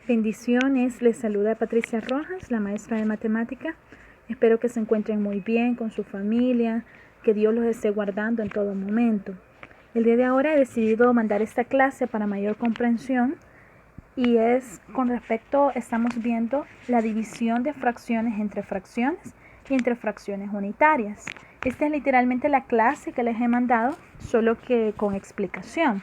Bendiciones, les saluda Patricia Rojas, la maestra de matemática. Espero que se encuentren muy bien con su familia, que Dios los esté guardando en todo momento. El día de ahora he decidido mandar esta clase para mayor comprensión y es con respecto, estamos viendo la división de fracciones entre fracciones y entre fracciones unitarias. Esta es literalmente la clase que les he mandado, solo que con explicación.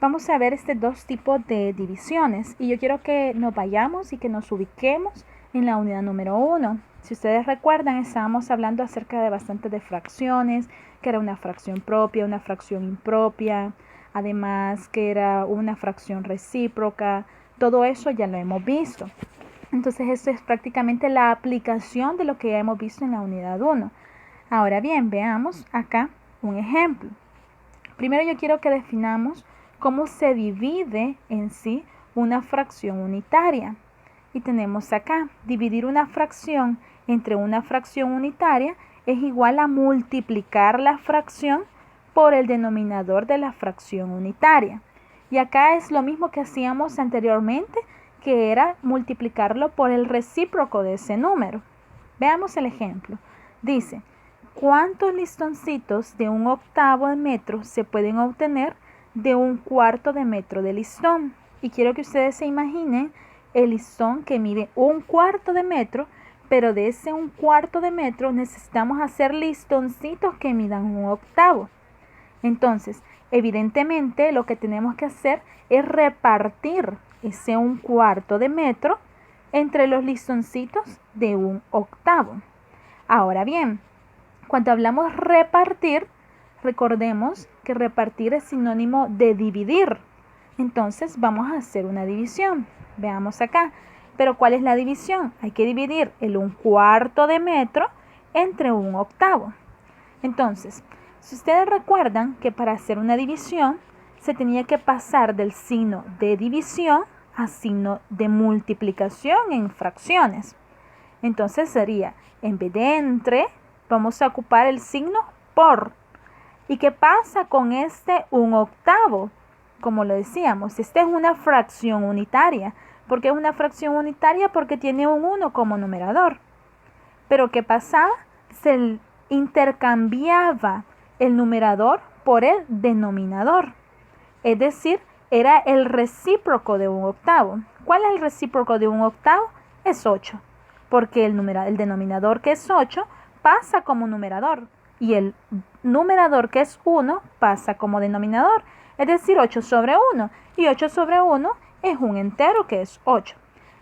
Vamos a ver dos tipos de divisiones y yo quiero que nos vayamos y que nos ubiquemos en la unidad número 1. Si ustedes recuerdan, estábamos hablando acerca de bastante de fracciones, que era una fracción propia, una fracción impropia, además que era una fracción recíproca. Todo eso ya lo hemos visto. Entonces esto es prácticamente la aplicación de lo que ya hemos visto en la unidad 1. Ahora bien, veamos acá un ejemplo. Primero yo quiero que definamos cómo se divide en sí una fracción unitaria. Y tenemos acá, dividir una fracción entre una fracción unitaria es igual a multiplicar la fracción por el denominador de la fracción unitaria. Y acá es lo mismo que hacíamos anteriormente, que era multiplicarlo por el recíproco de ese número. Veamos el ejemplo. Dice, ¿cuántos listoncitos de 1/8 de metro se pueden obtener de 1/4 de metro de listón? Y quiero que ustedes se imaginen el listón que mide 1/4 de metro, pero de ese 1/4 de metro necesitamos hacer listoncitos que midan 1/8. Entonces, evidentemente lo que tenemos que hacer es repartir ese 1/4 de metro entre los listoncitos de 1/8. Ahora bien, cuando hablamos repartir, recordemos que repartir es sinónimo de dividir. Entonces vamos a hacer una división. Veamos acá. Pero ¿cuál es la división? Hay que dividir el 1/4 de metro entre 1/8. Entonces, si ustedes recuerdan que para hacer una división se tenía que pasar del signo de división a signo de multiplicación en fracciones. Entonces sería, en vez de entre, vamos a ocupar el signo por. ¿Y qué pasa con este 1/8? Como lo decíamos, esta es una fracción unitaria. ¿Por qué es una fracción unitaria? Porque tiene un 1 como numerador. Pero ¿qué pasaba? Se intercambiaba el numerador por el denominador. Es decir, era el recíproco de 1/8. ¿Cuál es el recíproco de 1/8? Es 8. Porque el denominador, que es 8, pasa como numerador. Y el numerador, que es 1, pasa como denominador. Es decir, 8 sobre 1. Y 8 sobre 1 es un entero, que es 8.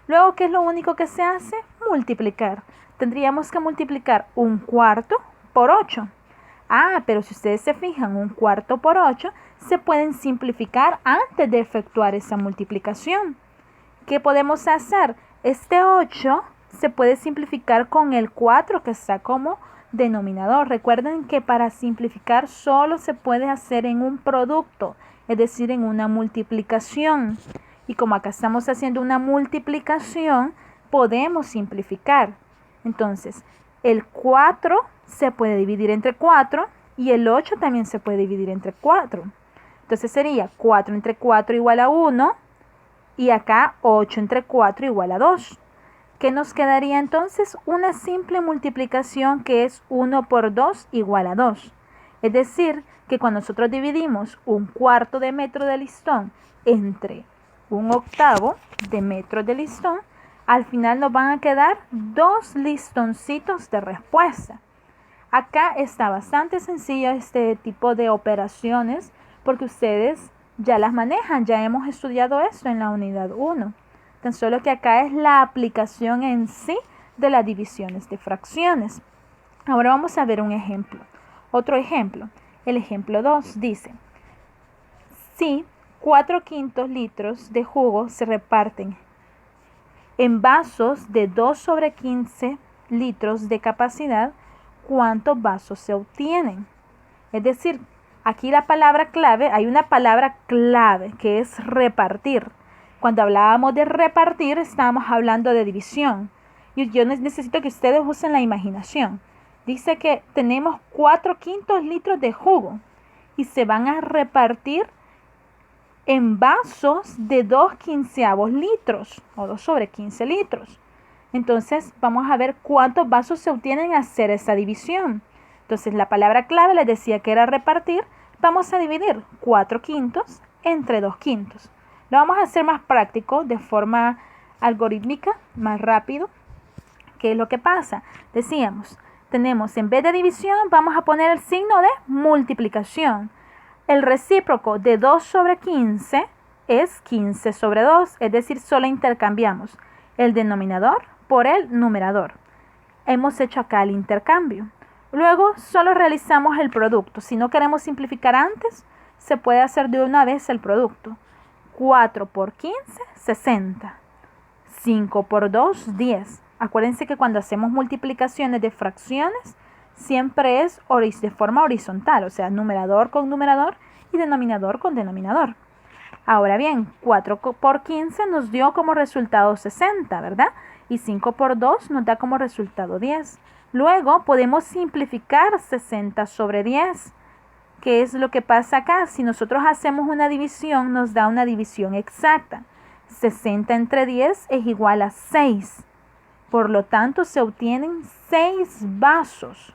Luego, ¿qué es lo único que se hace? Multiplicar. Tendríamos que multiplicar 1/4 por 8. Pero si ustedes se fijan, 1/4 por 8 se pueden simplificar antes de efectuar esa multiplicación. ¿Qué podemos hacer? Este 8 se puede simplificar con el 4 que está como denominador. Recuerden que para simplificar solo se puede hacer en un producto, es decir, en una multiplicación. Y como acá estamos haciendo una multiplicación, podemos simplificar. Entonces, el 4 se puede dividir entre 4 y el 8 también se puede dividir entre 4. Entonces sería 4 entre 4 igual a 1 y acá 8 entre 4 igual a 2. ¿Qué nos quedaría entonces? Una simple multiplicación, que es 1 por 2 igual a 2. Es decir, que cuando nosotros dividimos 1/4 de metro de listón entre 1/8 de metro de listón, al final nos van a quedar 2 listoncitos de respuesta. Acá está bastante sencillo este tipo de operaciones porque ustedes ya las manejan, ya hemos estudiado esto en la unidad 1. Tan solo que acá es la aplicación en sí de las divisiones de fracciones. Ahora vamos a ver un ejemplo. Otro ejemplo. El ejemplo 2 dice, si 4/5 litros de jugo se reparten en vasos de 2 sobre 15 litros de capacidad, ¿cuántos vasos se obtienen? Es decir, aquí la palabra clave, hay una palabra clave que es repartir. Cuando hablábamos de repartir, estábamos hablando de división. Y yo necesito que ustedes usen la imaginación. Dice que tenemos 4/5 litros de jugo y se van a repartir en vasos de 2/15 litros o 2/15 litros. Entonces vamos a ver cuántos vasos se obtienen al hacer esa división. Entonces la palabra clave les decía que era repartir. Vamos a dividir 4/5 entre 2/5. Lo vamos a hacer más práctico, de forma algorítmica, más rápido. ¿Qué es lo que pasa? Decíamos, tenemos en vez de división, vamos a poner el signo de multiplicación. El recíproco de 2/15 es 15/2, es decir, solo intercambiamos el denominador por el numerador. Hemos hecho acá el intercambio. Luego solo realizamos el producto. Si no queremos simplificar antes, se puede hacer de una vez el producto. 4 por 15, 60. 5 por 2, 10. Acuérdense que cuando hacemos multiplicaciones de fracciones, siempre es de forma horizontal, o sea, numerador con numerador y denominador con denominador. Ahora bien, 4 por 15 nos dio como resultado 60, ¿verdad? Y 5 por 2 nos da como resultado 10. Luego podemos simplificar 60/10. ¿Qué es lo que pasa acá? Si nosotros hacemos una división, nos da una división exacta. 60 entre 10 es igual a 6. Por lo tanto, se obtienen 6 vasos.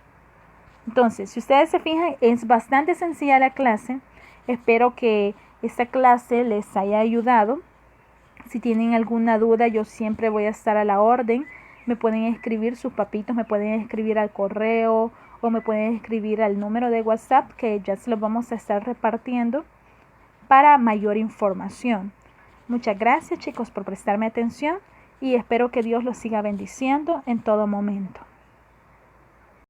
Entonces, si ustedes se fijan, es bastante sencilla la clase. Espero que esta clase les haya ayudado. Si tienen alguna duda, yo siempre voy a estar a la orden. Me pueden escribir, sus papitos me pueden escribir al correo o me pueden escribir al número de WhatsApp, que ya se los vamos a estar repartiendo para mayor información. Muchas gracias, chicos, por prestarme atención y espero que Dios los siga bendiciendo en todo momento.